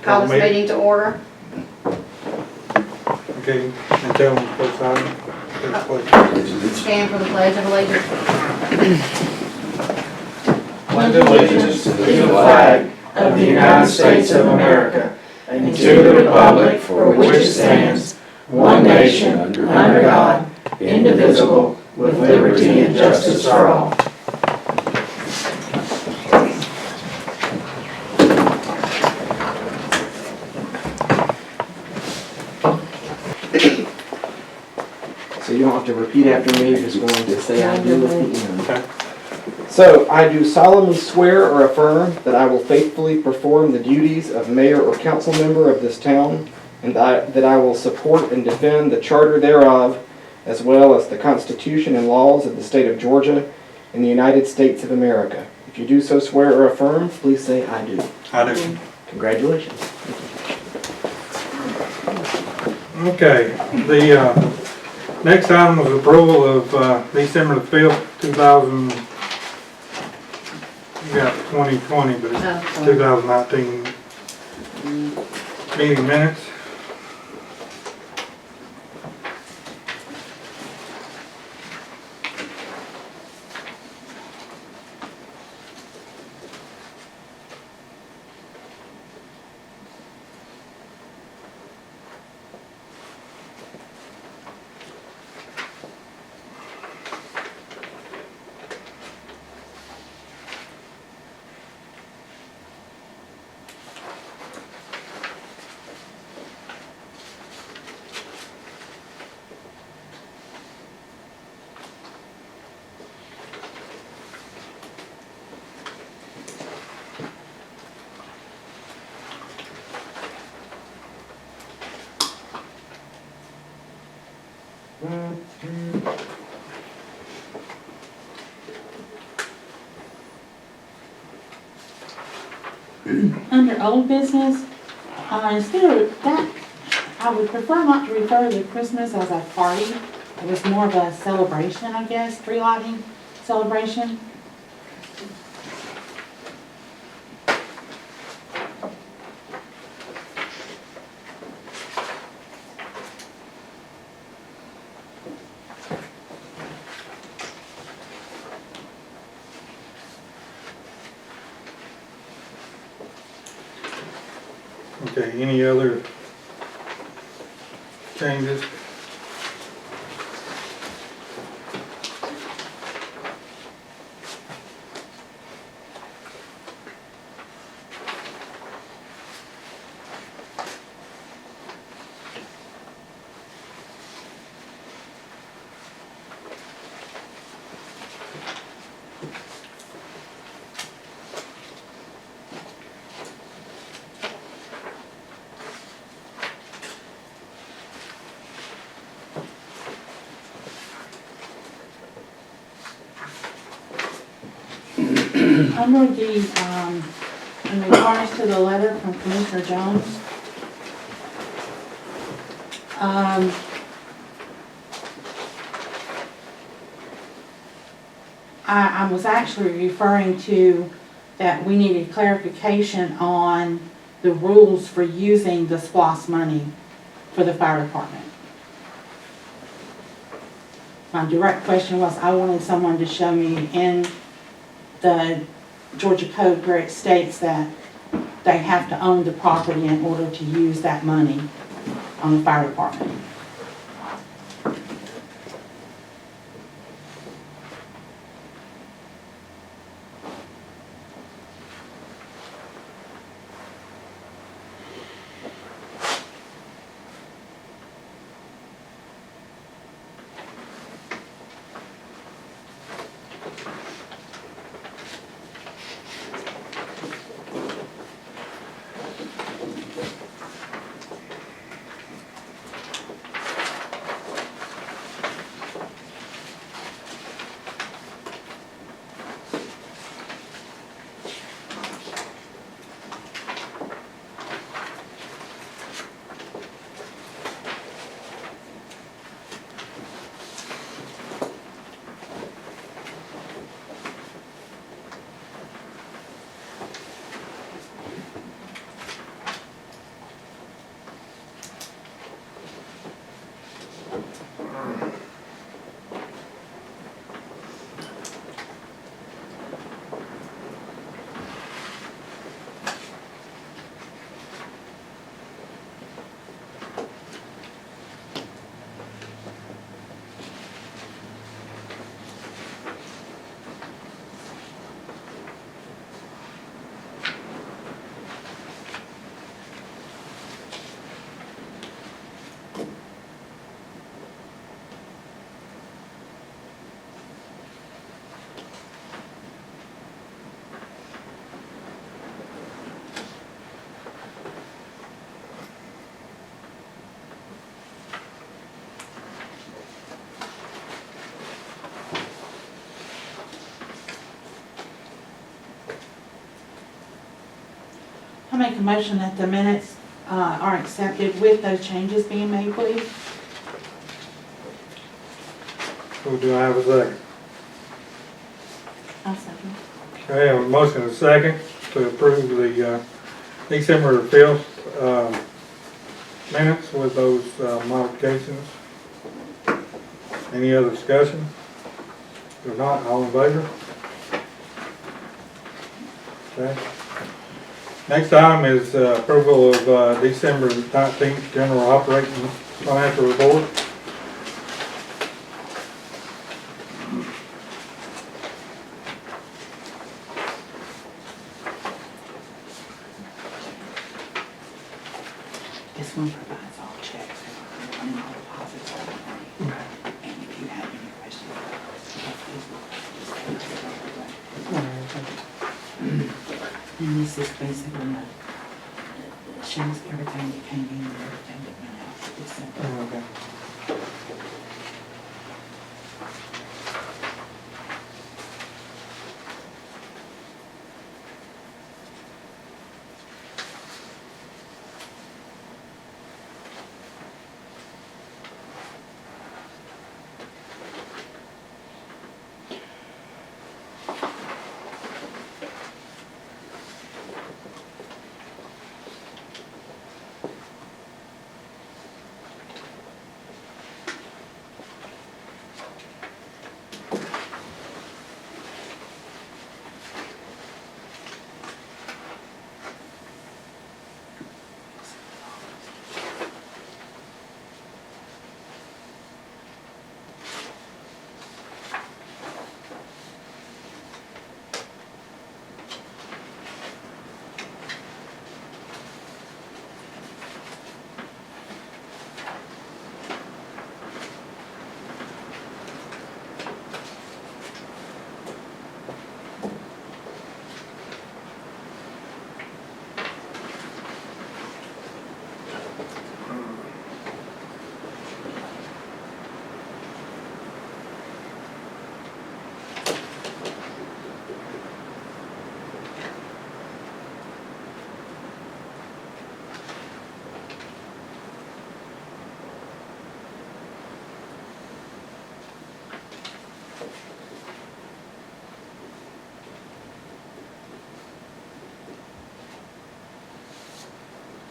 Call this meeting to order. Okay, and tell them both sides. Stand for the Pledge of Allegiance. Pledge allegiance to the flag of the United States of America and to the republic for which it stands, one nation, under God, indivisible, with liberty and justice for all. So you don't have to repeat after me, you're just going to say I do at the end. Okay. So, I do solemnly swear or affirm that I will faithfully perform the duties of mayor or council member of this town, and that I will support and defend the charter thereof, as well as the Constitution and laws of the state of Georgia and the United States of America. If you do so swear or affirm, please say I do. I do. Congratulations. Okay, the next item was approval of December the 5th, you got 2020, but it's 2019 meeting minutes. Under old business, instead of that, I would prefer not to refer to Christmas as a party. It was more of a celebration, I guess, tree lighting celebration. Okay, any other changes? Under the, in regards to the letter from Commissioner Jones, I was actually referring to that we needed clarification on the rules for using the SPOS money for the fire department. My direct question was, I wanted someone to show me in the Georgia Code where it states that they have to own the property in order to use that money on the fire department. I make a motion that the minutes are accepted with those changes being made, please. Who do I have a second? I'll second. Okay, I have a motion and a second to approve the December 5th minutes with those modifications. Any other discussion? If not, all in favor? Okay. Next item is approval of December 19th general operating financial report. This one provides all checks and all deposits for the money. And if you have any questions, and this is basically shows everything that came in and everything that went out for December. Okay.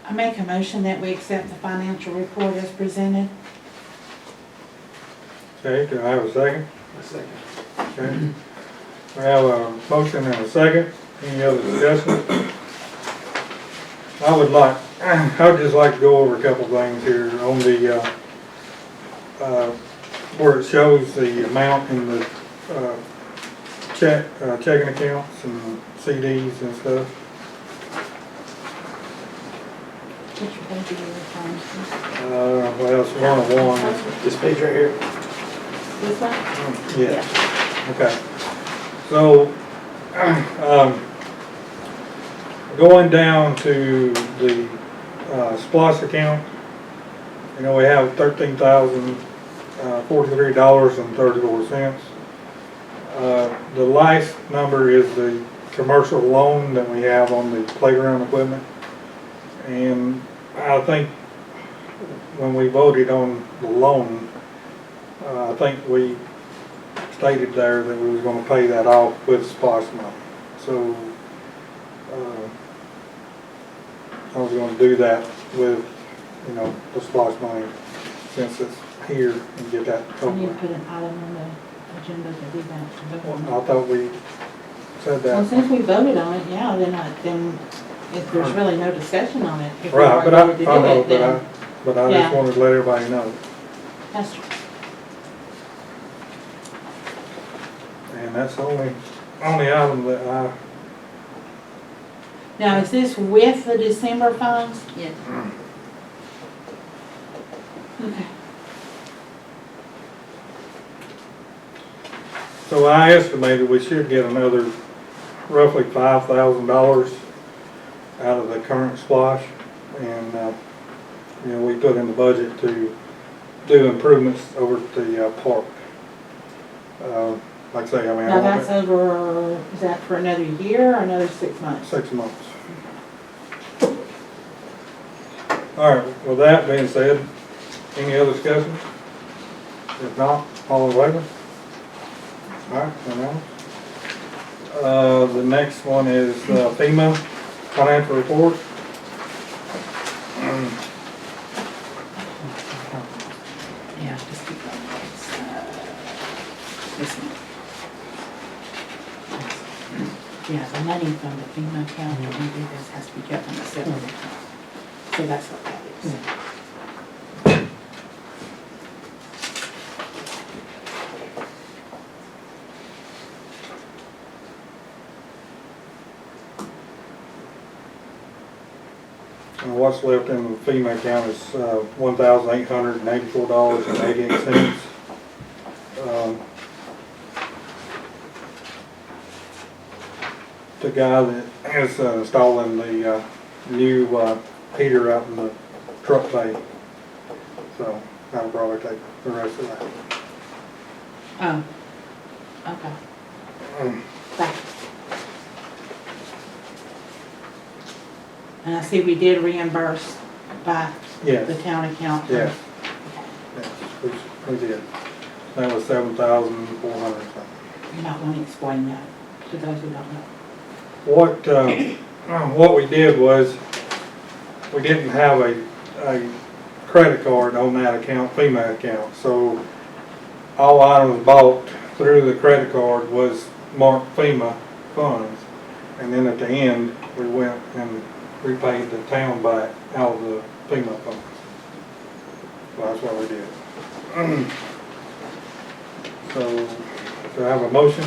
I make a motion that we accept the financial report as presented. Okay, do I have a second? A second. Okay. We have a motion and a second. Any other discussion? I would just like to go over a couple things here on the, where it shows the amount in the, checking accounts and CDs and stuff. Which page are you referring to? Well, it's 101. This page right here? This one? Yeah, okay. So, going down to the SPOS account, you know, we have $13,043.34. The last number is the commercial loan that we have on the playground equipment. And I think when we voted on the loan, I think we stated there that we was gonna pay that off with SPOS money. So, I was gonna do that with, you know, the SPOS money since it's here and get that I over need to with. put an item on the agenda to do that. I thought we said Well, that. since we voted on it, yeah, then if there's really no discussion on it, if we Right, weren't but I going to do know, it, then but I Yeah. just wanted to let everybody know. that's true. And that's the only item that Now, is this with the December funds? Yes. Okay. so I estimated we should get another roughly $5,000 out of the current splosh. And, you know, we put in the budget to do improvements over at the park. Like I say, I mean, Now, that's over, is that for another year or another 6 months? 6 months. All right, with that being said, any other discussion? If not, all in favor? All right, unanimous. The next one is FEMA financial report. Yeah, just keep going. It's, this one. Yeah, the money from the FEMA account, and this has to be kept in a separate account. So that's what that is. And what's left in the FEMA account is $1,884.88. The guy that is installing the new heater out in the truck bay, so that'll probably take the rest of that. Oh, okay. Back. And I see we did reimburse back Yes, the town account. yes, yes, we did. That was 7,400 something. You might want to explain that to those who don't know. What we did was, we didn't have a credit card on that account, FEMA account, so all items bought through the credit card was marked FEMA funds. And then at the end, we went and repaid the town back out of the FEMA funds. So that's what we did. So, do I have a motion?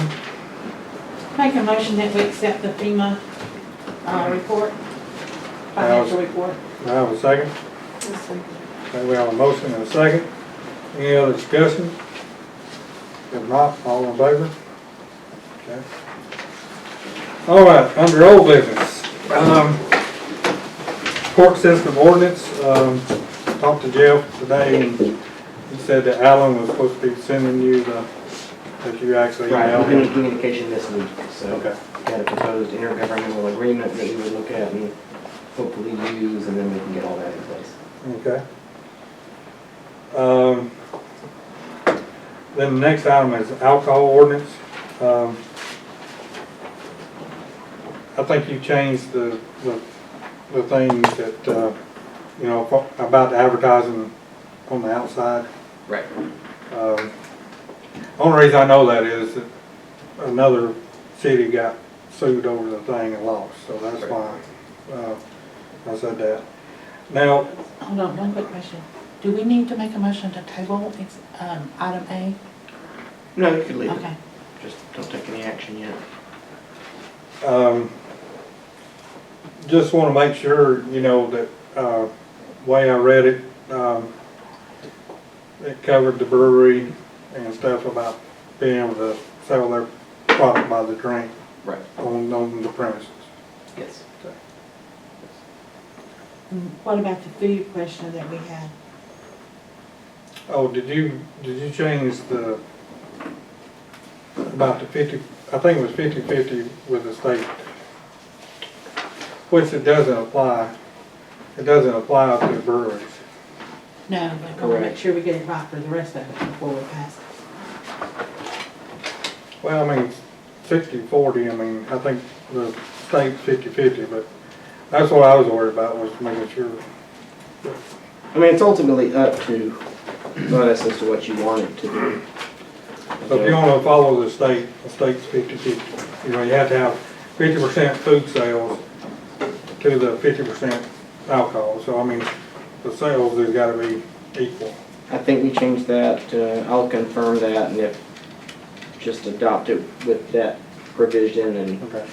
Make a motion that we accept the FEMA report, financial report. Do I have a second? Okay, we have a motion and a second. Any other discussion? If not, all in favor? Okay. All right, under old business, court system ordinance, talked to Jeff today and he said that Alan was supposed to be sending you that you actually Right, emailed we've been in him. communication this week, so. Okay. Got a proposed intergovernmental agreement that we would look at and hopefully use, and then we can get all that in place. Okay. Then the next item is alcohol ordinance. I think you changed the things that, about the advertising on the outside. Right. Only reason I know that is that another city got sued over the thing and lost, so that's why I said that. Now, Hold on, one quick question. Do we need to make a motion to table item A? No, you could leave it. Okay. Just don't take any action yet. just want to make sure, that way I read it, it covered the brewery and stuff about being able to sell their product by the drink Right. on the premises. Yes. What about the food question that we had? Oh, did you change about the 50, I think it was 50-50 with the state, which it doesn't apply to the breweries. No, but I want to make sure we get it right for the rest of it before we pass it. Well, I mean, 60-40, I think the state's 50-50, but that's what I was worried about, was making sure. I mean, it's ultimately up to us as to what you want it to do. So if you want to follow the state's 50-50. You have to have 50% food sales to the 50% alcohol. So, the sales has got to be equal. I think we changed that, I'll confirm that, and if, just adopt it with that provision, and Okay.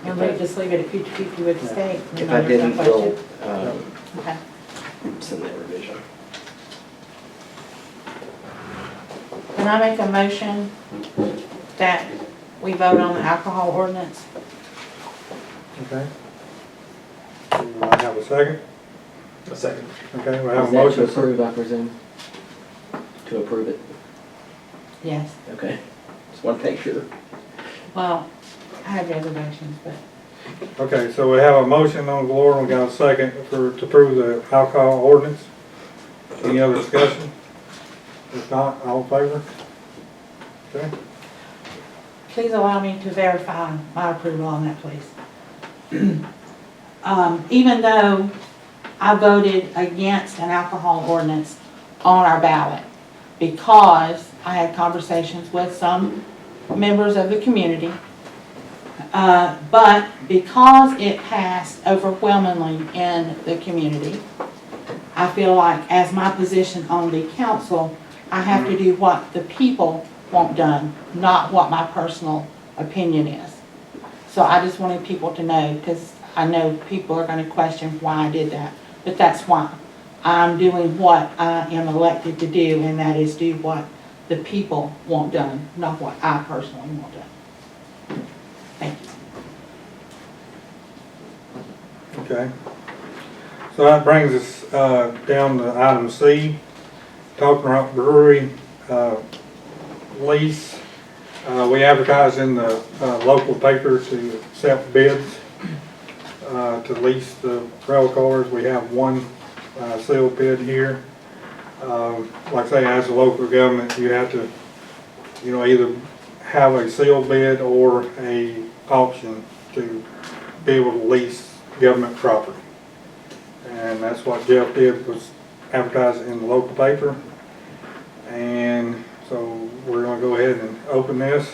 And we just leave it at 50-50 with the state. if I didn't, we'll, Okay. send that revision. Can I make a motion that we vote on the alcohol ordinance? Okay. Do I have a second? A second. Okay, we have a Is that to motion. approve, I presume? To approve it? Yes. Okay. Just want to make sure. Well, I have reservations, but Okay, so we have a motion on the floor, and we got a second to approve the alcohol ordinance. Any other discussion? If not, all in favor? Okay, Please allow me to verify my approval on that, please. Even though I voted against an alcohol ordinance on our ballot, because I had conversations with some members of the community, but because it passed overwhelmingly in the community, I feel like as my position on the council, I have to do what the people want done, not what my personal opinion is. So I just wanted people to know, because I know people are going to question why I did that, but that's why. I'm doing what I am elected to do, and that is do what the people want done, not what I personally want done. Thank you. okay. So that brings us down to item C, Talking Rock Brewery lease. We advertise in the local paper to accept bids to lease the rail cars. We have one sealed bid here. Like I say, as a local government, you have to, either have a sealed bid or a option to be able to lease government property. And that's what Jeff did, was advertise it in the local paper. And so we're going to go ahead and open this.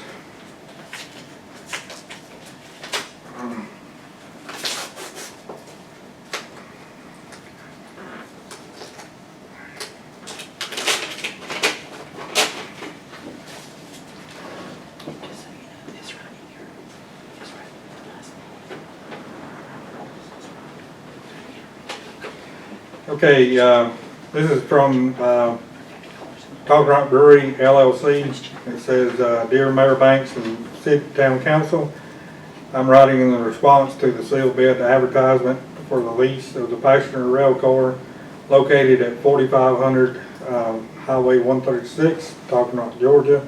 Just so you know, this right here, this right here. Okay, this is from Talking Rock Brewery LLC. It says, Dear Mayor Banks and City Town Council, I'm writing in the response to the sealed bid advertisement for the lease of the passenger rail car located at 4500 Highway 136, Talking Rock, Georgia.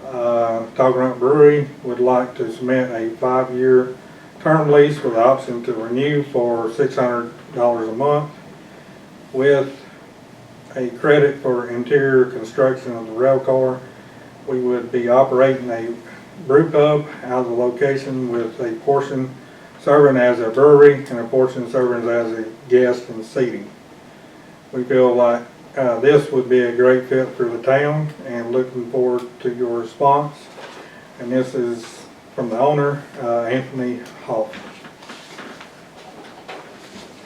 Talking Rock Brewery would like to submit a 5-year term lease with the option to renew for $600 a month with a credit for interior construction of the rail car. We would be operating a brew pub out of the location with a portion serving as a brewery and a portion serving as a guest and seating. We feel like this would be a great fit for the town, and looking forward to your response. And this is from the owner, Anthony Hoff.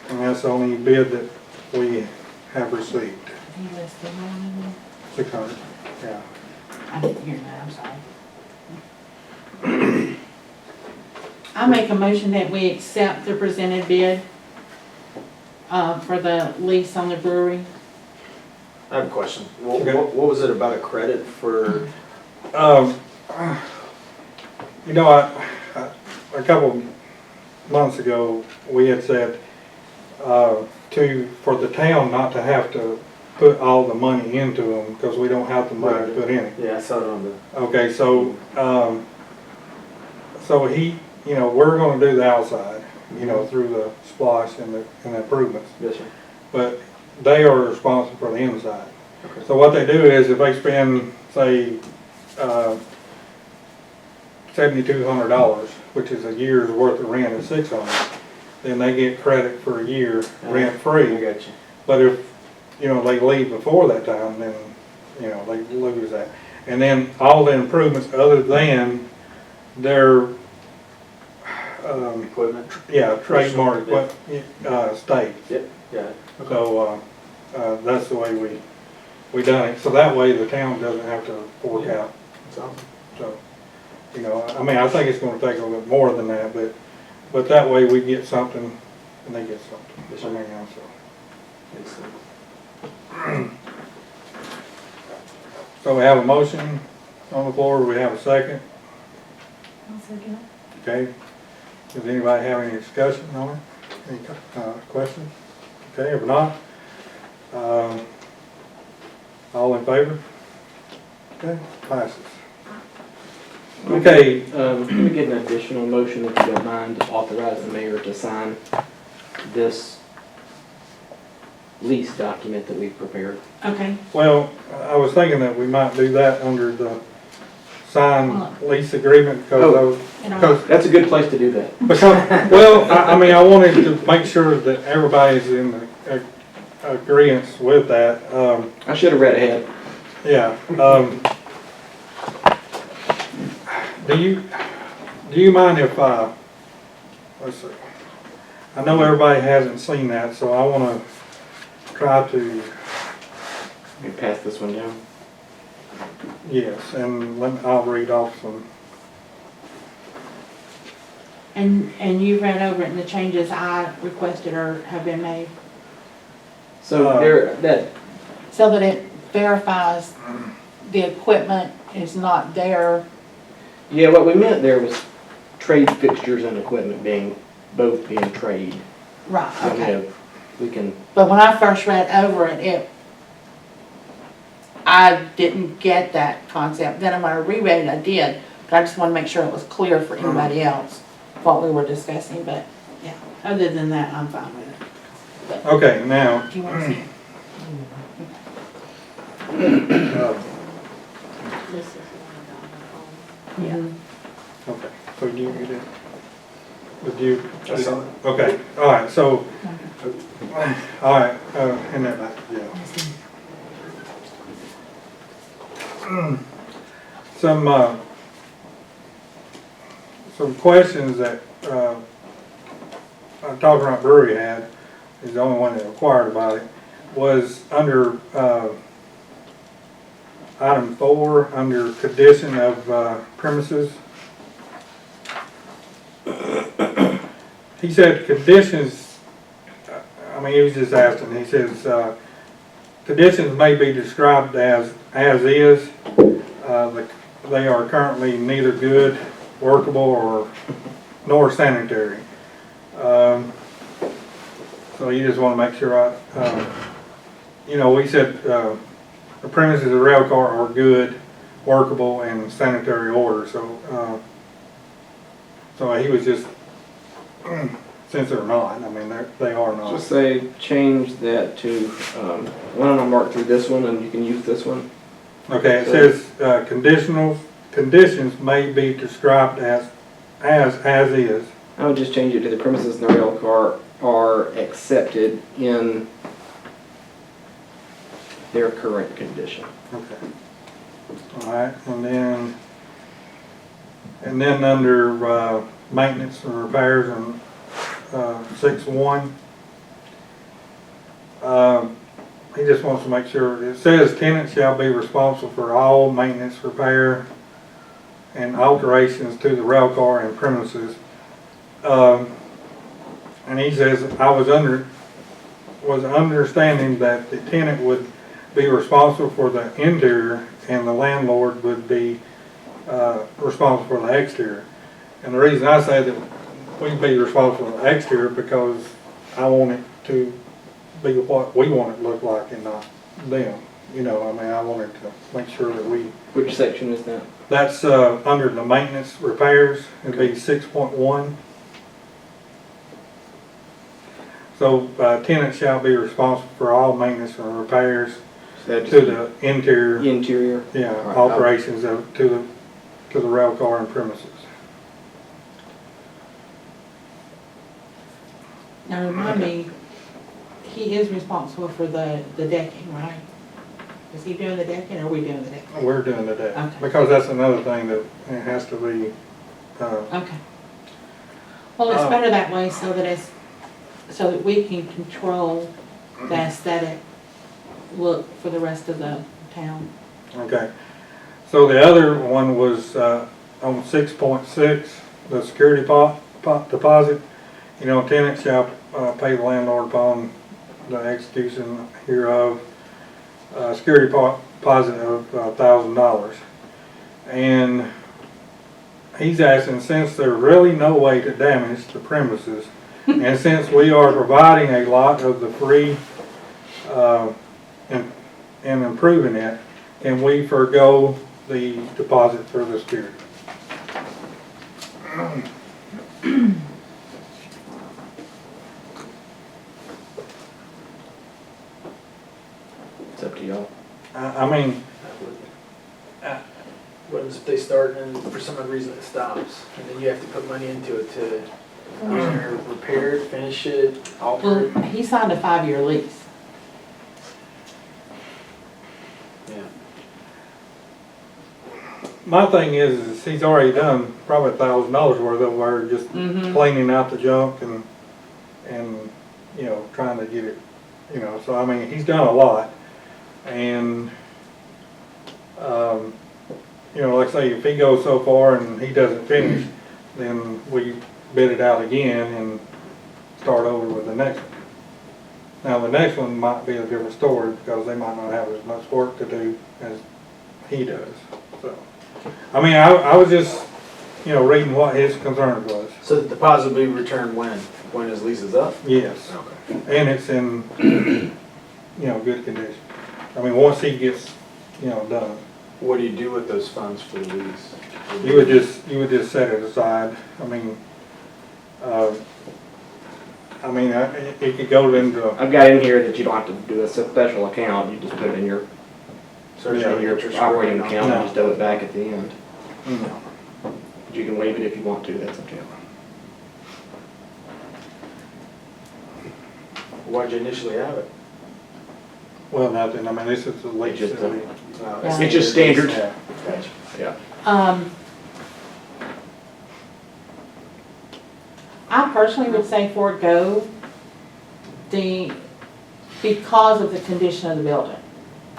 And that's the only bid that we have received. You listed one in there? 600, yeah. I didn't hear that, I'm sorry. I make a motion that we accept the presented bid for the lease on the brewery. I have a question. What, Okay. what was it about a credit for? A couple months ago, we had said for the town not to have to put all the money into them, because we don't have the money to put in it. Yeah, I saw it on the. Okay, so we're gonna do the outside, through the splash and the improvements, Yes, sir. but they are responsible for the inside. Okay. So what they do is, if they spend, say, $7,200, which is a year's worth of rent at $600, then they get credit for a year rent I free. got you. But if, they leave before that time, then, they lose that. And then all the improvements other than their, Equipment. trademark, state. Yep, got it. So, that's the way we done it. So that way the town doesn't have to fork out. That's awesome. So, I think it's gonna take a little bit more than that, but that way we get something and they get something. Yes, sir. Makes sense. So we have a motion on the floor, we have a second, I'll second it. okay? Does anybody have any discussion on it? Any questions? Okay, if not, all in favor? Okay, passes. Okay, Let me get an additional motion, if you don't mind, to authorize the mayor to sign this lease document that we've prepared. Okay, well, I was thinking that we might do that under the signed lease agreement because I was, and because, That's a good place to do that. well, I mean, I wanted to make sure that everybody's in the agreement with that. I should have read ahead. Yeah, do you mind if, let's see, I know everybody hasn't seen that, so I wanna try to, Let me pass this one down. yes, and I'll read off some. and you read over it and the changes I requested or have been made, So there, that, so that it verifies the equipment is not there. yeah, what we meant there was trade fixtures and equipment both being trade. Right, So okay. we can, But when I first read over it, I didn't get that concept. Then when I reread it, I did. But I just want to make sure it was clear for anybody else what we were discussing. But yeah, other than that, I'm fine with it. Okay, now, Do you want to see it? This is one Yeah. okay, so you did, did you? I saw it. Okay, all right, so, all right, hand that back, yeah. Some questions that, I'm talking about Brewery had, is the only one that inquired about it, was under, item 4, under condition of premises. He said conditions, I mean, he was just asking, he says, conditions may be described as is. They are currently neither good, workable, or nor sanitary. So you just want to make sure you know, we said the premises of the rail car are good, workable, and sanitary order. So, so he was just, since they're not, I mean, they are not. just say, change that to, why don't I mark through this one and you can use this one? Okay, it says conditions may be described as is. I would just change it to the premises in the rail car are accepted in their current condition. Okay. All right, and then under maintenance and repairs and 6.1, he just wants to make sure, it says tenants shall be responsible for all maintenance, repair, and alterations to the rail car and premises. And he says, I was understanding that the tenant would be responsible for the interior and the landlord would be responsible for the exterior. And the reason I say that we'd be responsible for the exterior because I want it to be what we want it to look like and not them. You know, I mean, I wanted to make sure that we... Which section is that? That's under the maintenance repairs, it'd be 6.1. So tenants shall be responsible for all maintenance and repairs So to the interior, interior. yeah, All right, alterations to the rail car and premises. Now remind me, he is responsible for the decking, right? Is he doing the decking or are we doing the decking? We're doing the deck, Okay. because that's another thing that it has to be, Okay. Well, it's better that way so that we can control the aesthetic look for the rest of the town. okay. So the other one was on 6.6, the security deposit. You know, tenant shall pay the landlord upon the execution hereof security deposit of $1,000. And he's asking, since there's really no way to damage the premises, and since we are providing a lot of the free and improving it, can we forego the deposit for the security? It's up to y'all. I mean, What happens if they start and for some odd reason it stops, and then you have to put money into it to either repair it, finish it, alter Well, it? he signed a 5-year lease. Yeah. my thing is he's already done probably $1,000 worth of work just cleaning out the junk and, you know, trying to get it, you know, so I mean, he's done a lot. And, you know, like I say, if he goes so far and he doesn't finish, then we bid it out again and start over with the next one. Now, the next one might be a different story because they might not have as much work to do as he does, so. I mean, I was just, you know, reading what his concern was. So the deposit will be returned when? When his lease is up? Yes, Okay. and it's in, you know, good condition. I mean, once he gets, you know, done. What do you do with those funds for the lease? You would just set it aside. I mean, it could go into, I've got in here that you don't have to do a special account, you just put it in your, So there's no your interest operating rate on account it? and just do it back at the end. you know, But you can waive it if you want to, that's up to you. Why'd you initially have it? well, nothing. I mean, this is the lease. Just, that we- Yeah. It's just standard. Yeah. Gotcha. Yeah. I personally would say forego because of the condition of the building,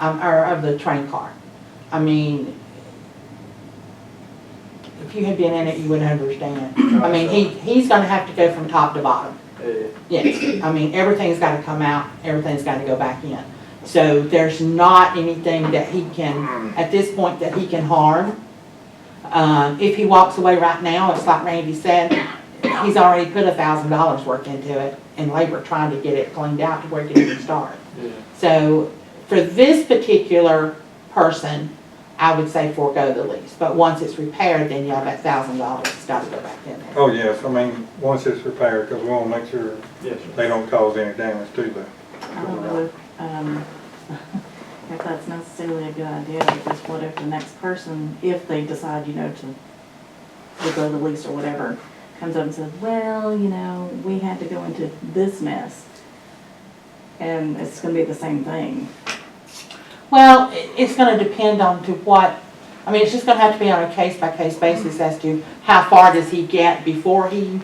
or of the train car. I mean, if you had been in it, you would understand. I mean, he's gonna have to go from top to bottom. Yes, I mean, everything's gotta come out, everything's gotta go back in. So there's not anything that he can, at this point, that he can harm. If he walks away right now, it's like Randy said, he's already put $1,000 worth into it in labor trying to get it cleaned out to where it can even start. Yeah. So for this particular person, I would say forego the lease. But once it's repaired, then yeah, that $1,000 has got to go back in there. Oh, yes. I mean, once it's repaired, because we want to make sure Yes. they don't cause any damage to the. I don't know if that's necessarily a good idea, because what if the next person, if they decide, you know, to go the lease or whatever, comes up and says, well, you know, we had to go into this mess, and it's gonna be the same thing. Well, it's gonna depend on to what, I mean, it's just gonna have to be on a case-by-case basis as to how far does he get before he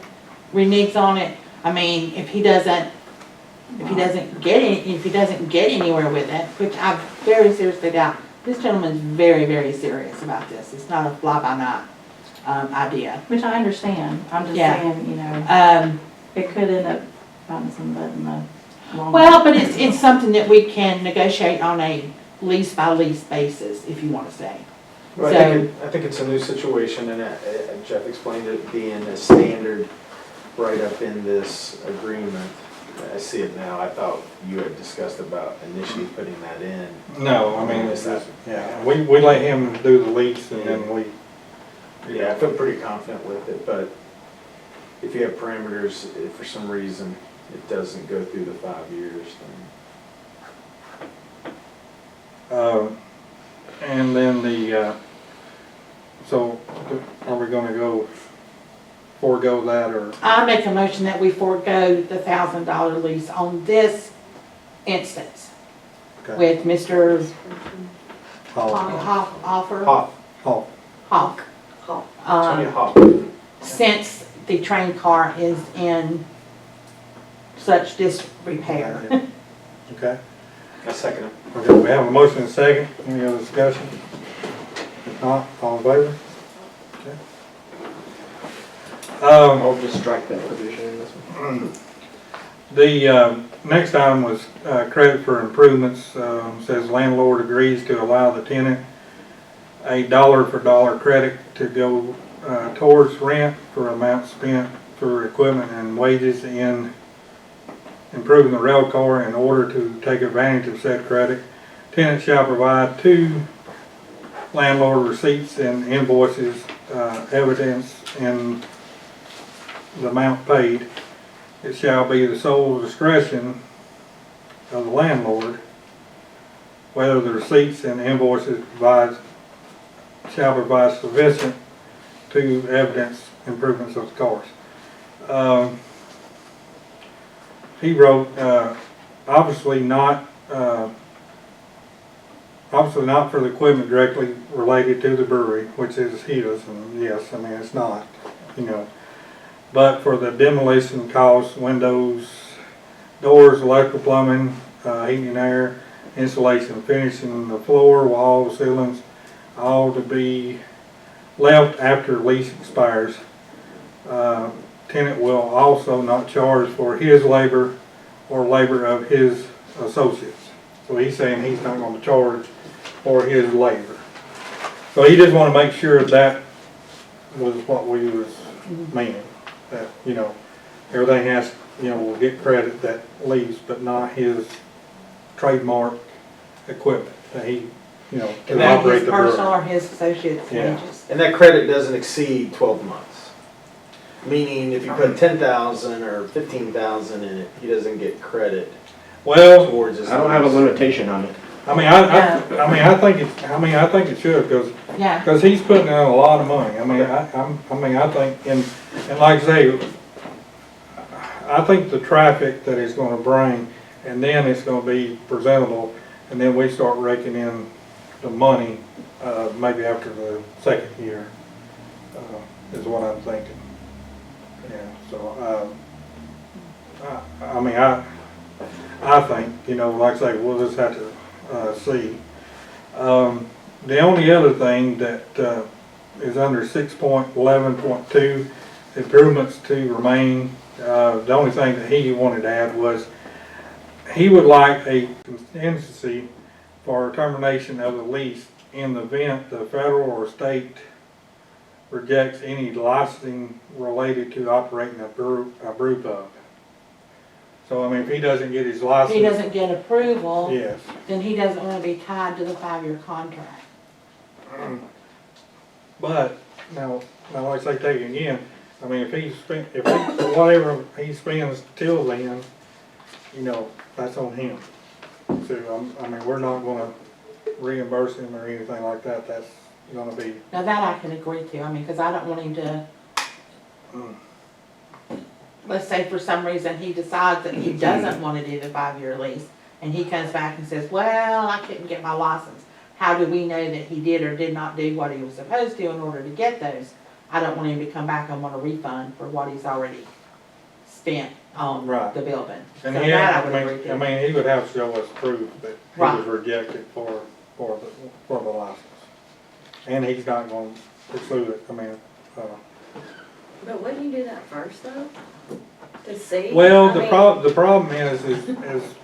reneges on it. I mean, if he doesn't get anywhere with it, which I very seriously doubt, this gentleman's very, very serious about this. It's not a fly-by-night idea. Which I understand, I'm just Yeah. saying, you know, it could end up biting some butt in the long run. Well, but it's something that we can negotiate on a lease-by-lease basis, if you want to say. Well, I think it's a new situation, and Jeff explained it being a standard right up in this agreement. I see it now. I thought you had discussed about initially putting that in. No, I mean, it's just, yeah, we let him do the lease and then we. Yeah, I feel pretty confident with it, but if you have parameters, if for some reason it doesn't go through the 5 years, then. And then so are we gonna forego that or? I make a motion that we forego the $1,000 lease on this instance Okay. with Mr. Hall. Hoffer. Hall. Hawk. Tony Hawk. Since the train car is in such disrepair. Okay. I second it. Okay, we have a motion and a second. Any other discussion? If not, all in favor? Okay. I'll just strike that provision in this one. The next item was credit for improvements. Says landlord agrees to allow the tenant a dollar-for-dollar credit to go towards rent for amounts spent for equipment and wages in improving the rail car. In order to take advantage of said credit, tenant shall provide 2 landlord receipts and invoices, evidence, and the amount paid. It shall be the sole discretion of the landlord whether the receipts and invoices shall provide sufficient to evidence improvements of the cars. He wrote, obviously not for the equipment directly related to the brewery, which is his, and yes, I mean, it's not, you know. But for the demolition costs, windows, doors, electrical, plumbing, heating and air, insulation, finishing the floor, walls, ceilings, all to be left after lease expires. Tenant will also not charge for his labor or labor of his associates. So he's saying he's not going to charge for his labor. So he just want to make sure that was what we was meaning. That, you know, everything has, you know, will get credit that lease, but not his trademark equipment that he, you know, to And that operate His the personal brewery. or his associate's Yeah. wages. And that credit doesn't exceed 12 months. Meaning if you put 10,000 or 15,000 in it, he doesn't get credit Well, towards his. I don't have a limitation on it. I mean, I think it should, Yeah, because he's putting in a lot of money. I mean, I think, and like I say, I think the traffic that it's gonna bring, and then it's gonna be presentable, and then we start raking in the money, maybe after the second year, is what I'm thinking. Yeah, so, I think, you know, like I say, we'll just have to, see. The only other thing that, is under 6.11.2, improvements to remain, the only thing that he wanted to add was he would like a contingency for termination of the lease in the event the federal or state rejects any licensing related to operating a brew pub. So, I mean, if he doesn't get his if license. he doesn't get approval, Yes. then he doesn't wanna be tied to the 5-year contract. But, now like I say, take it again, I mean, whatever he spends till then, you know, that's on him. So, I mean, we're not gonna reimburse him or anything like that, that's gonna be, Now that I can agree to, I mean, cause I don't want him to, let's say for some reason he decides that he doesn't wanna do the 5-year lease, and he comes back and says, well, I couldn't get my license. How do we know that he did or did not do what he was supposed to in order to get those? I don't want him to come back and want a refund for what he's already spent on Right. the building. So and that I would agree to. I mean, he would have to show us proof that he Right. was rejected for the license. And he's not gonna pursue it, I mean, But wouldn't you do that first though? To see? well, I the mean- problem is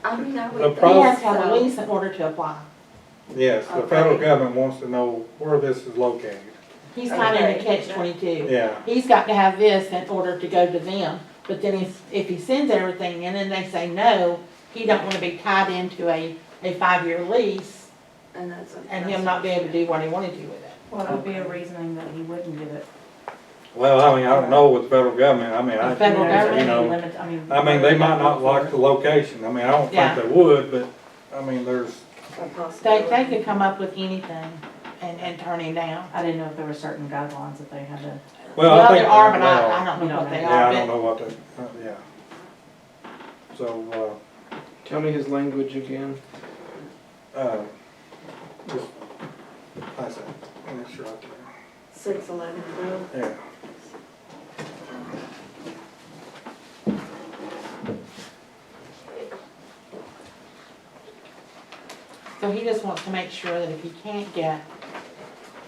I mean, I the would He problem- has to have a so. lease in order to apply. yes, the Okay. federal government wants to know where this is located. He's kinda in a Okay. catch-22. Yeah, He's got to have this in order to go to them, but then if he sends everything in and they say no, he don't wanna be tied into a 5-year lease And that's. and him not be able to do what he wanted to with it. What would be a reasoning that he wouldn't get it? well, I mean, I don't know with the federal government, I mean, The federal you government, know, limit, I mean, they might not like the location, I mean, I don't Yeah. think they would, but, I mean, there's, They could come up with anything and turn him down. I didn't know if there were certain guidelines that they had to. well, I think. There are, but well, I don't know what they Yeah, I are, don't but know what they, yeah. So, Tell me his language again. just, I said, and it's right 6/11/12. there, yeah. so he just wants to make sure that if he can't get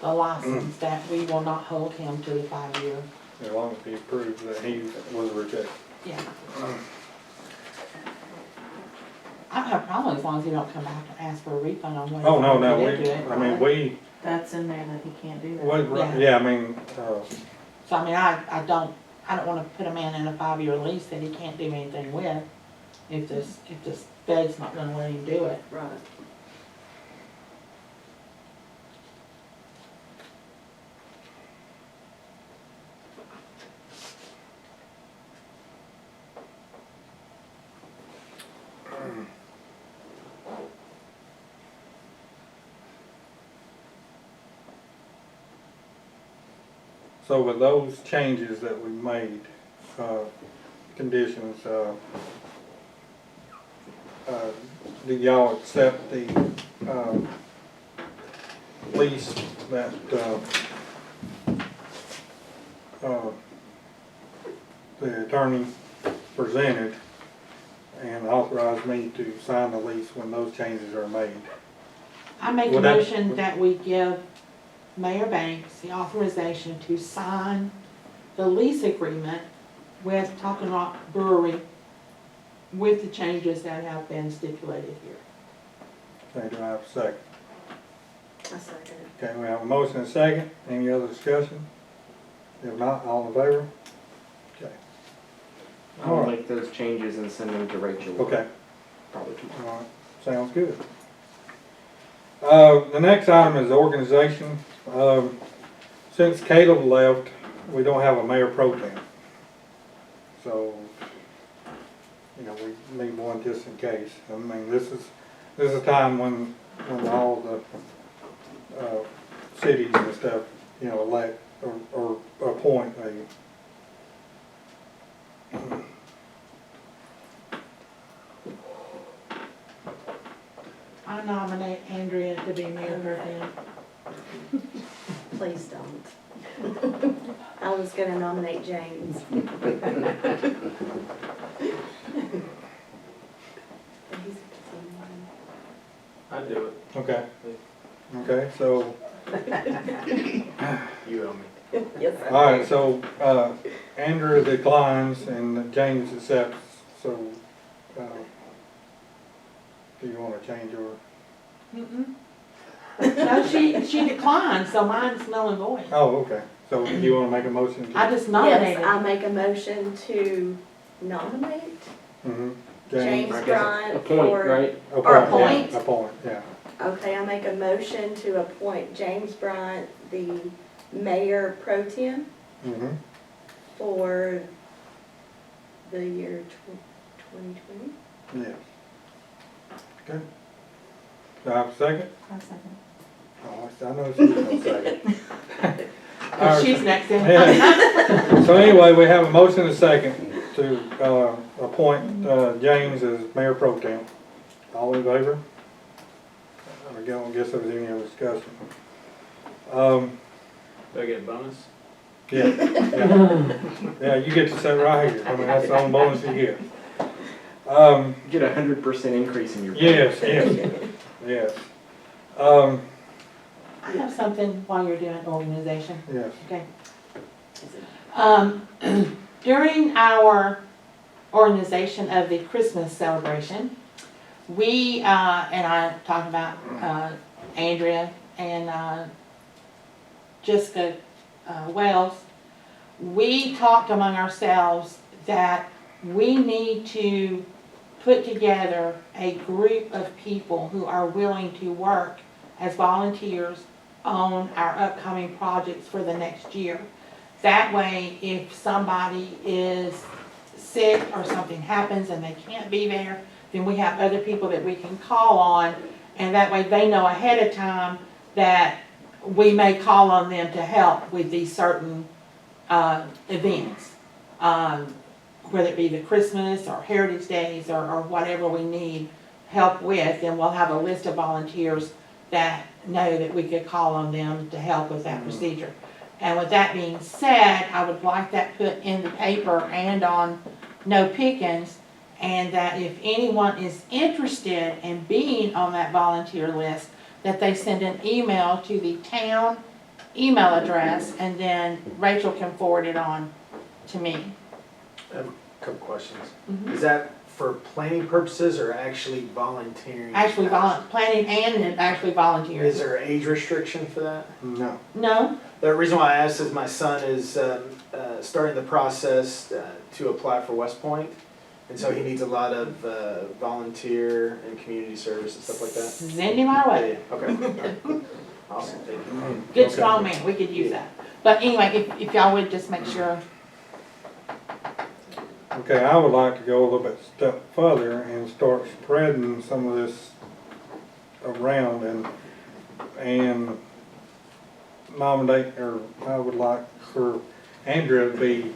the license, that we will not hold him to the 5-year. As long as he proves that he was rejected. Yeah. I don't have a problem as long as he don't come back and ask for a refund on what he Oh, no, put into it. I mean, we, That's in there that he can't do that. yeah, I mean, So I mean, I don't wanna put a man in a 5-year lease that he can't do anything with if this Fed's not gonna let him do it. Right. So with those changes that we made, conditions, do y'all accept the, lease that, the attorney presented and authorize me to sign the lease when those changes are made? I make a Would that- motion that we give Mayor Banks the authorization to sign the lease agreement with Talking Rock Brewery with the changes that have been stipulated here. Okay, do I have a second? I second it. Okay, we have a motion and a second. Any other discussion? If not, all in favor? Okay. I'll make those changes and send them to Rachel. Okay, Probably tomorrow. all right, sounds good. The next item is organization. Since Caleb left, we don't have a mayor pro tem. So, you know, we need one just in case. I mean, this is a time when all the, cities and stuff, you know, elect or appoint a, I nominate Andrea to be mayor pro tem. Please don't. I was gonna nominate James. But he's I do it. okay. Okay, so, You owe me. Yes, I all right, so, Andrew declines and James accepts, so, do you wanna change your? Mm-mm. No, she declined, so mine's null and void. Oh, okay, so do you wanna make a motion to? I just Yes, nominated. I make a motion to nominate Mhm. James I guess Bryant Appoint, for. right? Or yeah, appoint. Appoint, yeah. Okay, I make a motion to appoint James Bryant, the mayor pro tem Mhm. for the year 2020. Yeah. Okay. Do I have a second? I'll second. Oh, I know she's gonna second. Oh, she's next in. Yeah. So anyway, we have a motion and a second to, appoint, James as mayor pro tem. All in favor? I guess there was any other discussion. Do I get a bonus? Yeah, yeah. Yeah, you get to sit right here. I mean, that's the only bonus you get. You get 100% increase in your. Yes, yes, yes. I have something while you're doing organization. Yes. Okay. During our organization of the Christmas celebration, we, and I talked about Andrea and Jessica Wells, we talked among ourselves that we need to put together a group of people who are willing to work as volunteers on our upcoming projects for the next year. That way, if somebody is sick or something happens and they can't be there, then we have other people that we can call on, and that way they know ahead of time that we may call on them to help with these certain events. Whether it be the Christmas or Heritage Days or whatever we need help with, then we'll have a list of volunteers that know that we could call on them to help with that procedure. And with that being said, I would like that put in the paper and on KnowPickens, and that if anyone is interested in being on that volunteer list, that they send an email to the town email address, and then Rachel can forward it on to me. I have a couple questions. Mhm. Is that for planning purposes or actually volunteering? Actually, planning and actually Is volunteers. there an age restriction for that? No. No? The reason why I asked is my son is starting the process to apply for West Point. And so he needs a lot of volunteer and community service and stuff like that. Send him our way. Yeah, okay. All right. Awesome, thank you. Good Okay. strong man, we could use that. But anyway, if y'all would just make sure. Okay, I would like to go a little bit step further and start spreading some of this around and nominate, or I would like for Andrea to be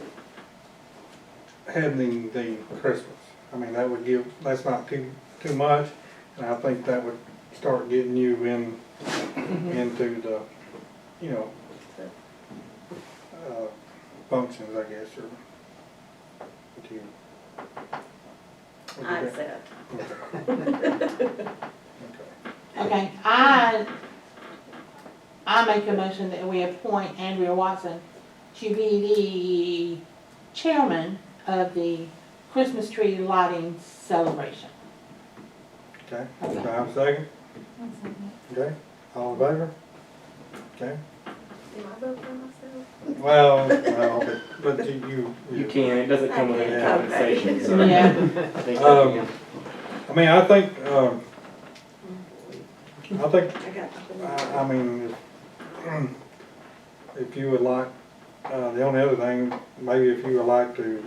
heading the Christmas. I mean, that would give, that's not too much, and I think that would start getting you into the, you know, functions, I guess, or what do you? I said. Okay, I make a motion that we appoint Andrea Watson to be the chairman of the Christmas tree lighting celebration. Okay, do I have a second? Okay, all in favor? Okay, Do I vote for myself? well, but You can, it doesn't come with any Okay. compensation, so. Yeah. I think I mean, I think, I got nothing. I mean, if you would like, the only other thing, maybe if you would like to,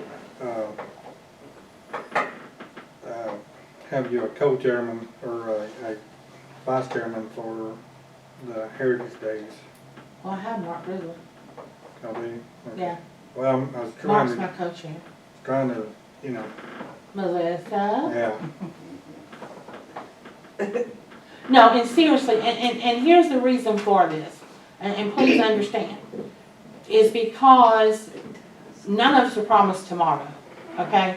have you a co-chairman or a vice chairman for the Heritage Days. Well, I have Mark Ridley. I'll be, okay. Yeah, Well, I was Mark's my co-chair. trying to, you know, Melissa? yeah, No, and seriously, and here's the reason for this, and please understand, is because none of us are promised tomorrow, okay?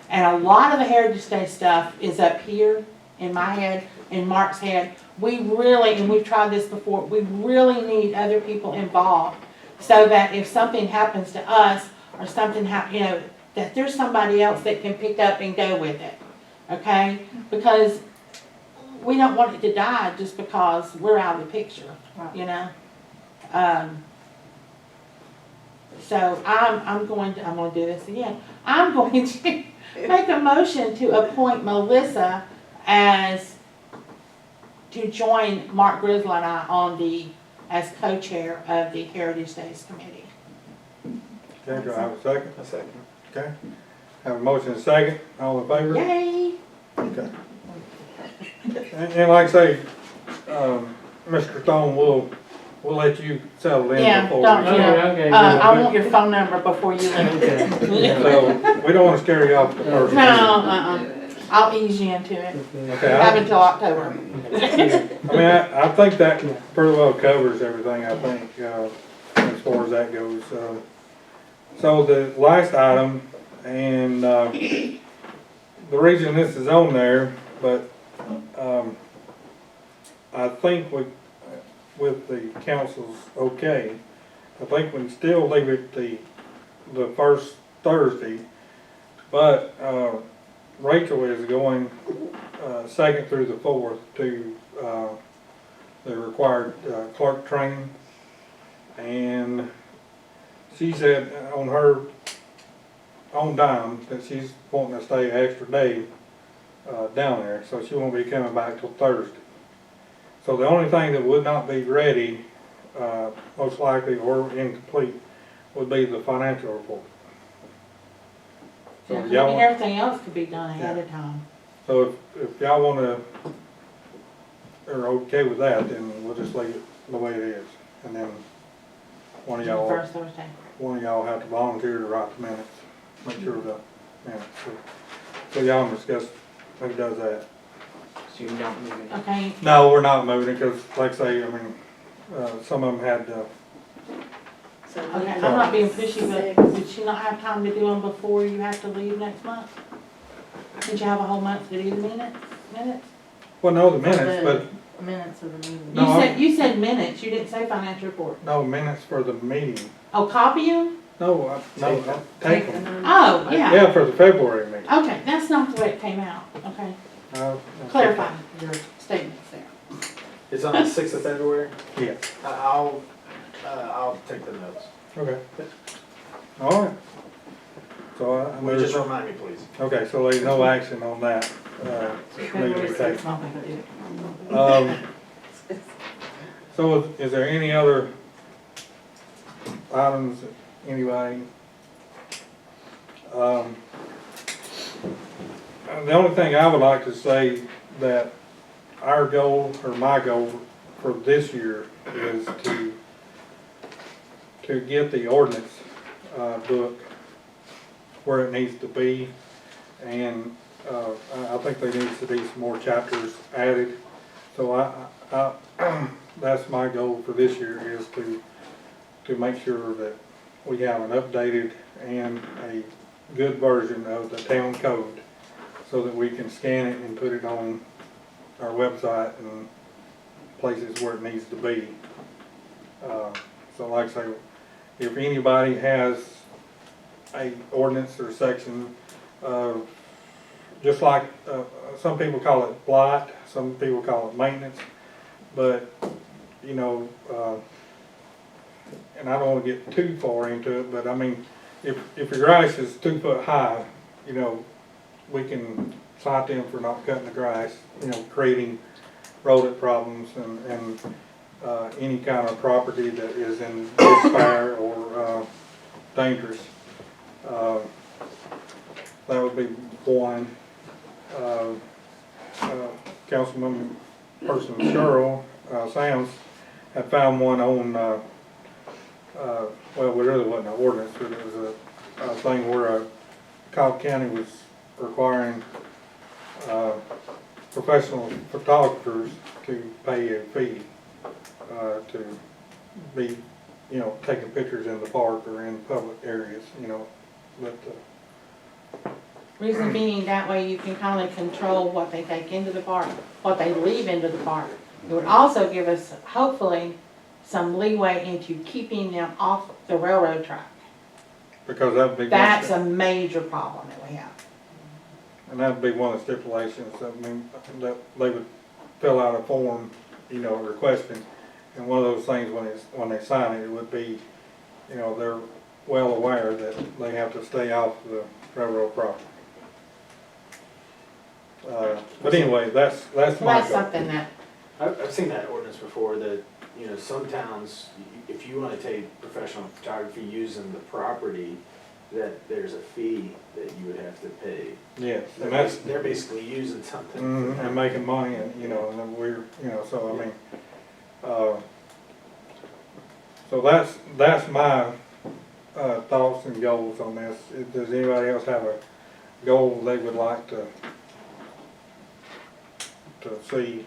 And a lot of the Heritage Day stuff is up here in my head, in Mark's head. We really, and we've tried this before, we really need other people involved so that if something happens to us or something you know, that there's somebody else that can pick up and go with it, okay? Because we don't want it to die just because we're out of the picture, you know? So I'm going to do this again. I'm going to make a motion to appoint Melissa to join Mark Grizzle and I as co-chair of the Heritage Days Committee. okay, do I have a second? A second. Okay, have a motion and a second, all in favor? Yay! Okay. And like I say, Mr. Stone, we'll let you settle in Yeah, before. don't, we- yeah. Okay, I want your phone number before you leave. So, we don't wanna scare you off the first. No, I'll ease you into it. Okay, Have until October. I mean, I think that pretty well covers everything, I think, as far as that goes. So the last item, and, the reason this is on there, but, I think with the council's okay, I think we can still leave it the first Thursday, but, Rachel is going, second through the fourth to, the required, clerk training. And she said on her own dime that she's wanting to stay an extra day, down there, so she won't be coming back till Thursday. So the only thing that would not be ready, most likely, or incomplete, would be the financial report. So Yeah, 'cause y'all, everything else could be done ahead of time. so if y'all wanna, are okay with that, then we'll just leave it the way it is. And then one of y'all First Thursday. have to volunteer to write the minutes, make sure the minutes. So y'all can discuss who does that. So you're not moving. Okay, No, we're not moving it, because like I say, I mean, some of them had, So okay, I'm not being pushy, but did she not have time to do them before you have to leave next month? Did you have a whole month to do the minutes? well, no, the minutes, but, Minutes of the meeting. No, You said minutes, you didn't say financial report. no, minutes for the meeting. Oh, copy them? No, take them. Oh, yeah. Yeah, for the February meeting. Okay, that's not the way it came out, okay. Clarify your statements there. It's on the 6th of February. Yes, I'll take the notes. okay. All right. So, Will you just remind me, please? okay, so there's no action on that, February meeting 6th, taken. not gonna do it. So is there any other items, anybody? The only thing I would like to say that our goal, or my goal for this year is to get the ordinance, book where it needs to be. And, I think there needs to be some more chapters added. So that's my goal for this year, is to make sure that we have an updated and a good version of the town code, so that we can scan it and put it on our website and places where it needs to be. So like I say, if anybody has a ordinance or section, just like, some people call it blight, some people call it maintenance, but, you know, and I don't wanna get too far into it, but I mean, if your grass is 2 foot high, you know, we can cite them for not cutting the grass, you know, creating rodent problems and any kind of property that is in disfire or dangerous. That would be one. Councilman person Cheryl Sams had found one on, well, it really wasn't an ordinance, but it was a thing where Cobb County was requiring professional photographers to pay a fee to be, you know, taking pictures in the park or in public areas, you know, but Reason being, that way you can kind of control what they take into the park, what they leave into the park. It would also give us, hopefully, some leeway into keeping them off the railroad track. because that'd be. That's a major problem that we have. And that'd be one of the stipulations, I mean, that they would fill out a form, you know, requesting. And one of those things, when they sign it, it would be, you know, they're well aware that they have to stay off the railroad property. But anyway, that's So my that's goal. something that, I've seen that ordinance before, that, you know, some towns, if you wanna take professional photography using the property, that there's a fee that you would have to pay. Yes, and that's, They're basically using something. and making money, and, you know, and then we're, you know, so I mean, so that's my, thoughts and goals on this. Does anybody else have a goal they would like to see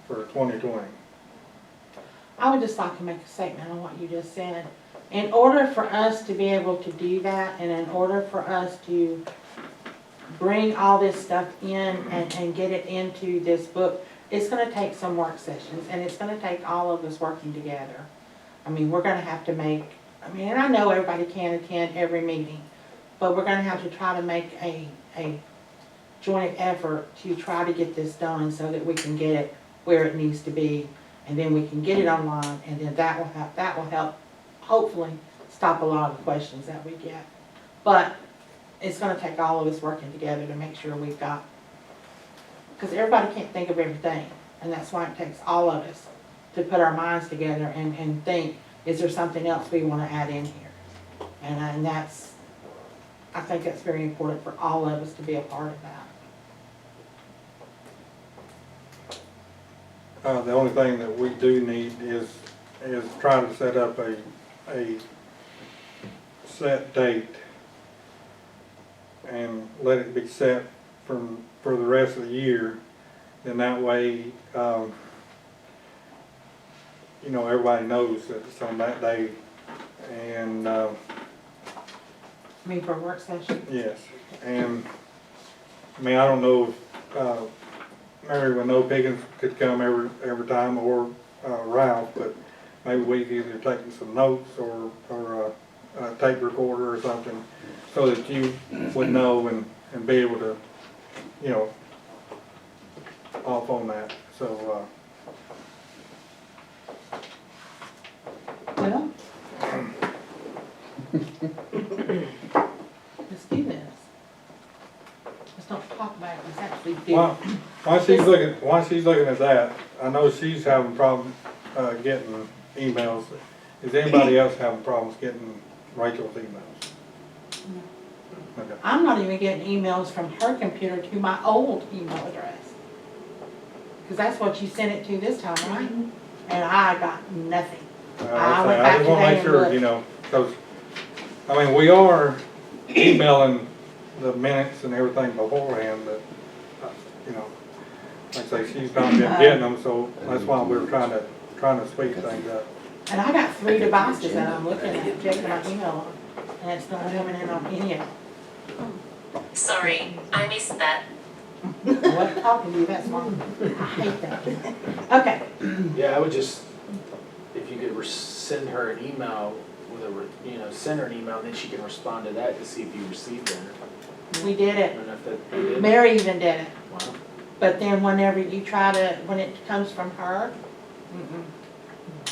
for 2020? I would just like to make a statement on what you just said. In order for us to be able to do that, and in order for us to bring all this stuff in and get it into this book, it's gonna take some work sessions, and it's gonna take all of us working together. I mean, we're gonna have to make, and I know everybody can't attend every meeting, but we're gonna have to try to make a joint effort to try to get this done so that we can get it where it needs to be, and then we can get it online, and then that will help hopefully stop a lot of the questions that we get. But it's gonna take all of us working together to make sure we've got, because everybody can't think of everything, and that's why it takes all of us to put our minds together and think, is there something else we wanna add in here? And that's, I think that's very important for all of us to be a part of that. The only thing that we do need is try to set up a set date and let it be set for the rest of the year. Then that way, you know, everybody knows that it's on that day. And, I mean, for a work session. yes, and, I mean, I don't know if, Mary with KnowPickens could come every time, or Ralph, but maybe we could either take some notes or a tape recorder or something, so that you would know and be able to, you know, off on that, so, Well, let's do this. Let's not talk about it, let's actually do it. while she's looking at that, I know she's having problems, getting emails. Is anybody else having problems getting Rachel's emails? Okay. I'm not even getting emails from her computer to my old email address. Cause that's what you sent it to this time, right? And I got nothing. I went I back just wanna today make and sure, looked. you know, cause, I mean, we are emailing the minutes and everything beforehand, but, you know, like I say, she's not been getting them, so that's why we're trying to speed things up. And I got 3 devices that I'm looking at, checking my email on, and it's not coming in on any of them. Sorry, I missed that. I wasn't talking to you, that's why. I hate that. Okay, Yeah, I would just, if you could send her an email with send her an email, and then she can respond to that to see if you received it. we did I it. don't know if that, you did. Mary even did it. Wow. But then whenever you try to, when it comes from her,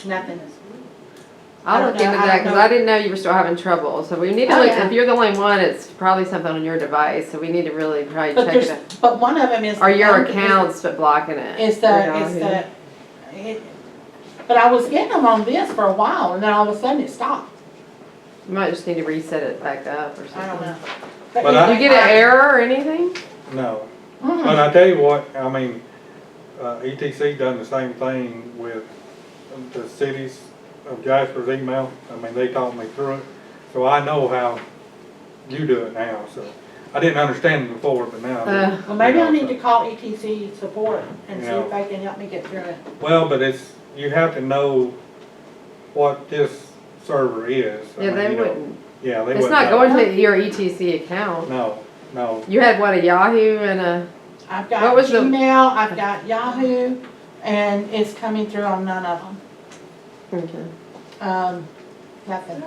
nothing. I'll look into I that, don't because know. I didn't know you were still having trouble, so we need to Oh, look, yeah. if you're the only one, it's probably something on your device, so we need to really probably But check it there's, out. but one of them is. Or your is- account's but blocking it. Is Your the, Yahoo. but I was getting them on this for a while, and then all of a sudden it stopped. You might just need to reset it back up or something. I don't know. But Did you get an error or anything? No, Mhm. but I tell you what, I mean, ETC done the same thing with the cities of Jasper's email. I mean, they taught me through it, so I know how you do it now, so. I didn't understand it before, but now I do. Well, maybe You I know, need so- to call ETC support and see Yeah. if they can help me get through it. Well, but it's, you have to know what this server is. I Yeah, mean, they you know, wouldn't. Yeah, they It's wouldn't not know. going to your ETC account. No, no, You had what, a Yahoo and a, I've What got was the- Gmail, I've got Yahoo, and it's coming through on none of them. okay. Nothing.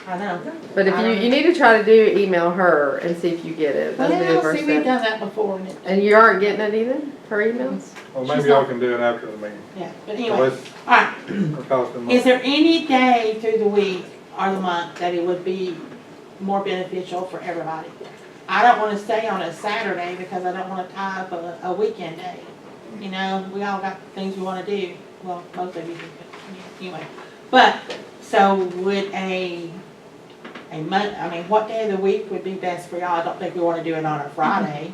I know. But if you need to try to email her and see if you get it. That's the good Well, first see, we've step. done that before, and it, And you aren't getting it either, her emails? well, She's maybe y'all not- can do it after the meeting. yeah, but So anyway, it's alright. costing money. Is there any day through the week or the month that it would be more beneficial for everybody? I don't wanna stay on a Saturday because I don't wanna tie up a weekend day. You know, we all got things we wanna do, well, most of you do, but anyway. But, so would I mean, what day of the week would be best for y'all? I don't think we wanna do it on a Friday,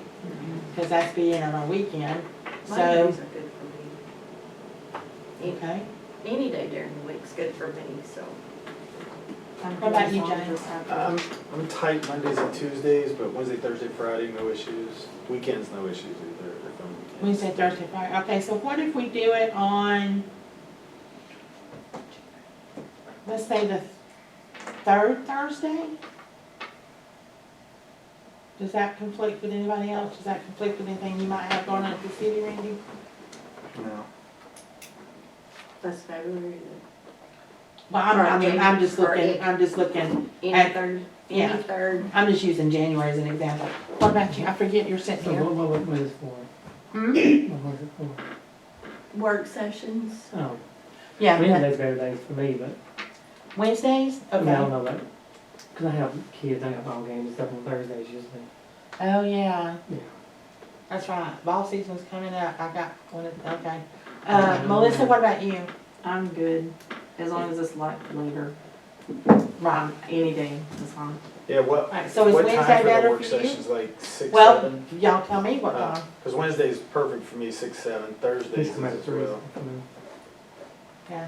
cause that's being on a weekend, so, Mondays are good for me. okay. Any day during the week's good for me, so. What about you, James? I'm tight Mondays and Tuesdays, but Wednesday, Thursday, Friday, no issues. Weekends, no issues either. if I'm- Wednesday, Thursday, Friday. Okay, so what if we do it on, let's say the 3rd Thursday? Does that conflict with anybody else? Does that conflict with anything you might have going on at the city, Randy? No. That's February. Well, I'm just Or looking, I'm just looking, Any At- third, yeah. any third. I'm just using January as an example. What about you? I forget you're sitting So here. what was it for? Hmm? What was it for? Work sessions. Oh, Yeah, but Wednesday's better days for me, but, Wednesdays? I mean, I don't Okay. know, like, cause I have kids, I have ball games and stuff on Thursdays usually. Oh, yeah. Yeah. That's right. Ball season's coming up. I got one, okay. Melissa, what about you? I'm good, as long as it's like later, Right. any day is fine. Yeah, what, Alright, so is what Wednesday time for the better work for you? sessions, like 6, Well, 7? y'all tell me what time. Because Wednesday's perfect for me, 6, 7. Thursdays These is come out as at 3. well. Yeah.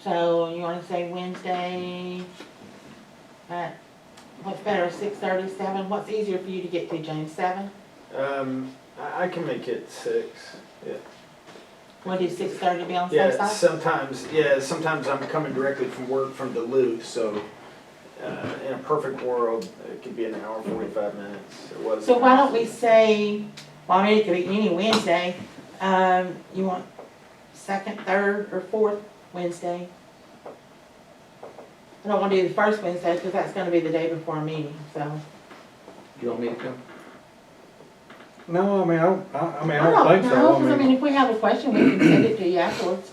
So you wanna say Wednesday at, what's better, 6:30, 7? What's easier for you to get to, James, 7? I can make it 6. Yeah. Wanna do 6:30 be on the Yeah, safe side? sometimes I'm coming directly from work from Duluth, so in a perfect world, it could be an hour, 45 minutes. It was. So why don't we say, well, I mean, it could be any Wednesday. You want 2nd, 3rd, or 4th Wednesday? I don't wanna do the first Wednesday, because that's gonna be the day before a meeting, so. You want me to come? No, I mean, I don't know, think so. because I mean, if we have a question, we can send it to you afterwards.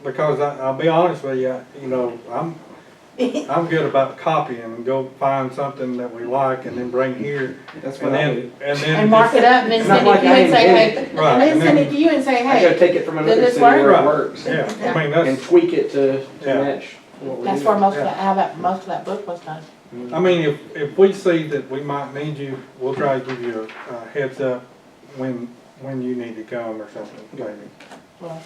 Because I'll be honest with you, you know, I'm good about copying and go find something that we like and then bring here. That's And what I then, do. and then. And mark it up and then It's not send it like to you I and say, invented hey, it. Right, and then and send then- it to you and say, I gotta hey, take it from another this city work? where Right. it works Yeah, I mean, and that's, tweak it to Yeah. match what we that's do. where most of Yeah. that, how that, most of that book was done. I mean, if we see that we might need you, we'll try to give you a heads up when you need to come or something, maybe. Well,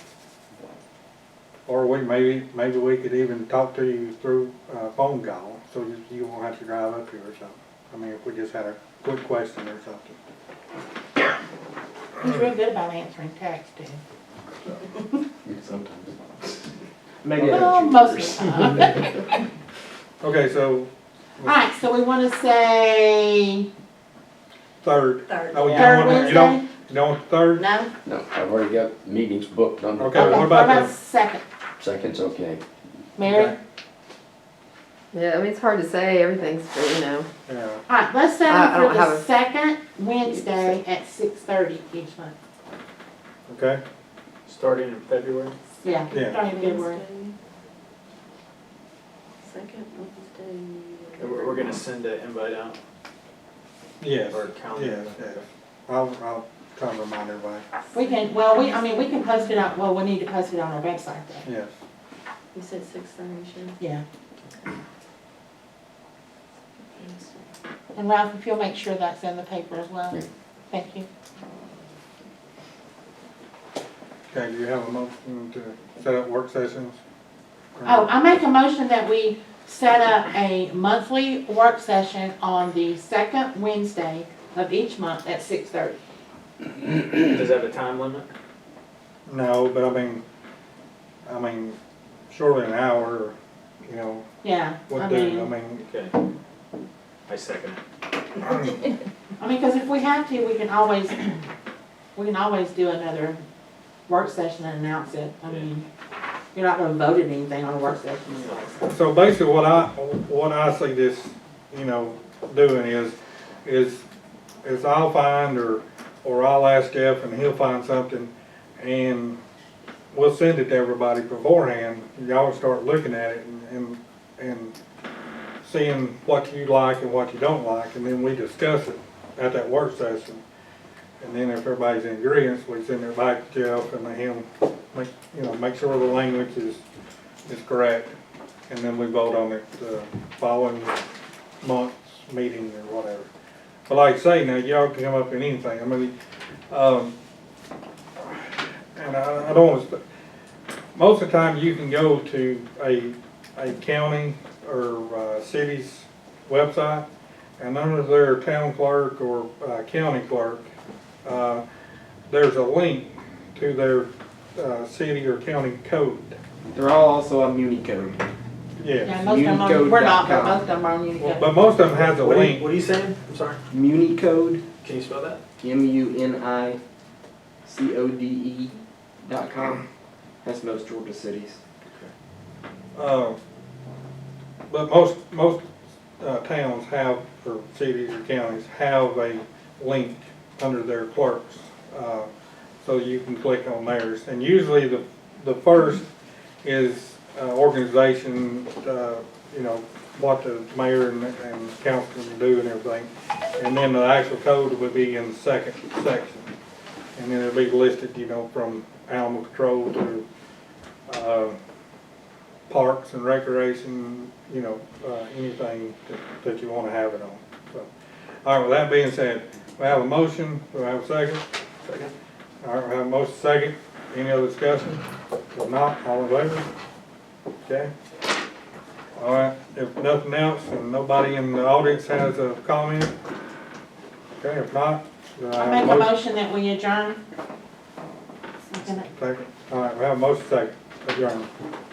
Or maybe we could even talk to you through a phone call, so you won't have to drive up here or something. I mean, if we just had a quick question or something. he's real good about answering text too. Sometimes. Maybe I Well, don't most choose of the time. Okay, so Alright, so we wanna say third. Third. Oh, third you don't Wednesday? want the third? No? No, I've already got meetings booked on the Okay, Okay, what what about about the- second? second's okay. Mary? Okay. Yeah, I mean, it's hard to say, everything's, you know. Yeah, Alright, let's set I it for don't have the a- second Wednesday at 6:30 each month. okay, Starting in February. Yeah, Yeah. starting in February. Second Wednesday. And we're gonna send an invite out yes, or calendar. yes, yes. I'll try to remind everybody, We can, well, we can post it out, well, we need to post it on our website though. yes. You said 6:30, Sharon? Yeah. And Ralph, if you'll make sure that's in the paper as well. Yeah. Thank you. Okay, do you have a motion to set up work sessions? Oh, I make a motion that we set up a monthly work session on the second Wednesday of each month at 6:30. Does that have a time limit? No, but I mean, surely an hour, you know, Yeah, would I do, mean, I mean, Okay. I second it. because if we have to, we can always do another work session and announce it. I mean, you're not gonna vote at anything on a work session anyway. so basically what I see this, you know, doing is I'll find or I'll ask Jeff and he'll find something and we'll send it to everybody beforehand. Y'all start looking at it and seeing what you like and what you don't like, and then we discuss it at that work session. And then if everybody's in agreement, we send it back to Jeff and let him make sure the language is correct. And then we vote on it following month's meeting or whatever. But like I say, now y'all can come up with anything. I mean, and I don't want to, most of the time you can go to a county or city's website, and under their town clerk or county clerk, there's a link to their city or county code. They're all also on Muni code. Yes, Yeah, most of them are, we're not, but Unicode.com. most of them are on Unicode. but most of them has a link. What are you saying? I'm sorry. Muni code, Can you spell that? MUNICODE.com. That's most Georgia cities. But most towns have, or cities or counties, have a link under their clerks. So you can click on theirs. And usually the first is organization, what the mayor and council can do and everything. And then the actual code would be in the second section. And then it'll be listed, from animal control to parks and recreation, anything that you want to have it on. So, all right, with that being said, we have a motion, do we have a second? Second. All right, we have a motion second. Any other discussion? If not, all in favor? Okay. All right, if nothing else and nobody in the audience has a comment? Okay, if not, do I I have make a motion that we adjourn. Second. Second. All right, we have a motion second. Adjourn.